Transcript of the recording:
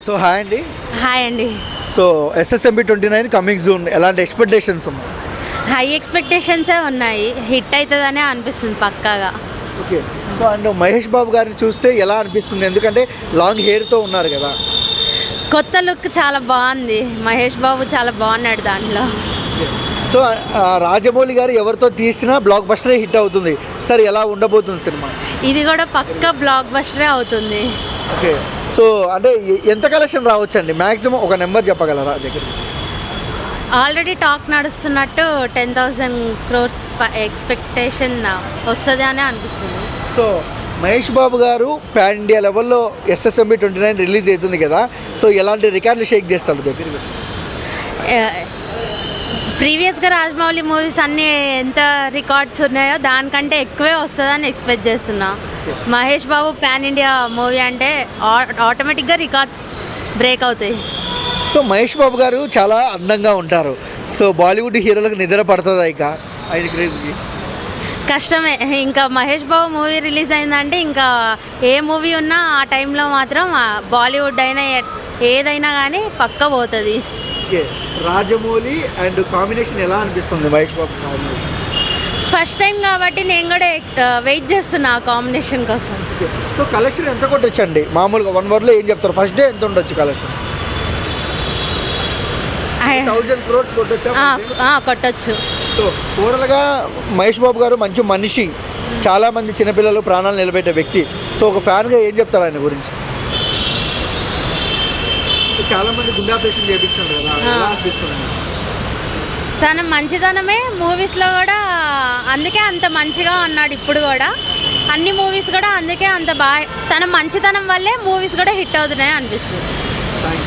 So hi అండి. Hi అండి. So SSMB 29 coming June ఎలాంటి ఎక్స్పెక్టేషన్స్ ఉన్నాయి? హై ఎక్స్పెక్టేషన్సే ఉన్నాయి, హిట్ అవుతుందనే అనిపిస్తుంది పక్కాగా. Okay. So and Mahesh Babu గారిని చూస్తే ఎలా అనిపిస్తుంది? ఎందుకంటే లాంగ్ హెయిర్తో ఉన్నారు కదా. కొత్త లుక్ చాలా బాగుంది, మహేష్ బాబు చాలా బాగున్నాడు దాంట్లో. సో రాజమౌళి గారు ఎవరితో తీసినా బ్లాక్ బస్టరే హిట్ అవుతుంది. సరే ఎలా ఉండబోతుంది సినిమా? ఇది కూడా పక్కా బ్లాక్ బస్టరే అవుతుంది. ఓకే. సో అంటే ఎంత కలెక్షన్ రావచ్చండి మ్యాక్సిమం? ఒక నెంబర్ చెప్పగలరా దగ్గర? ఆల్రెడీ టాక్ నడుస్తున్నట్టు 10,000 crores ఎక్స్పెక్టేషన్ వస్తుంది అని అనిపిస్తుంది. సో మహేష్ బాబు గారు పాన్ ఇండియా లెవెల్లో SSMB 29 రిలీజ్ అవుతుంది కదా. సో ఎలాంటి రికార్డులు షేక్ చేస్తారు దగ్గర? ప్రీవియస్గా రాజమౌళి మూవీస్ అన్నీ ఎంత రికార్డ్స్ ఉన్నాయో దానికంటే ఎక్కువే వస్తుందని ఎక్స్పెక్ట్ చేస్తున్నా. Mahesh Babu pan India movie అంటే ఆటోమేటిక్గా రికార్డ్స్ బ్రేక్ అవుతాయి. సో మహేష్ బాబు గారు చాలా అందంగా ఉంటారు. సో బాలీవుడ్ హీరోలకు నిద్ర పడుతుందా ఇక ఆయన క్రేజ్కి? కష్టమే. ఇంకా మహేష్ బాబు మూవీ రిలీజ్ అయిందంటే ఇంకా ఏ మూవీ ఉన్నా ఆ టైంలో మాత్రం బాలీవుడ్ అయినా ఏదైనా కానీ పక్క పోతుంది. ఓకే. రాజమౌళి అండ్ కాంబినేషన్ ఎలా అనిపిస్తుంది Mahesh Babu combination? First time కాబట్టి నేను కూడా వెయిట్ చేస్తున్నా ఆ కాంబినేషన్ కోసం. ఓకే. సో కలెక్షన్ ఎంత కొట్టొచ్చండి మామూలుగా 1 wordలో ఏం చెప్తారు? ఫస్ట్ డే ఎంత ఉండొచ్చు కలెక్షన్? 1000 crores కొట్టొచ్చా? కొట్టచ్చు. సో ఓవరాల్గా మహేష్ బాబు గారు మంచి మనిషి, చాలామంది చిన్నపిల్లలు ప్రాణాలు నిలబెట్టే వ్యక్తి. సో ఒక ఫ్యాన్గా ఏం చెప్తారు ఆయన గురించి? చాలామంది గుండె ఆపరేషన్ చేయించారు కదా, ఎలా అనిపిస్తుంది? తన మంచితనమే మూవీస్లో కూడా, అందుకే అంత మంచిగా ఉన్నాడు. ఇప్పుడు కూడా అన్ని మూవీస్ కూడా అందుకే అంత బాగా, తన మంచితనం వల్లే మూవీస్ కూడా హిట్ అవుతున్నాయి అనిపిస్తుంది. థ్యాంక్స్.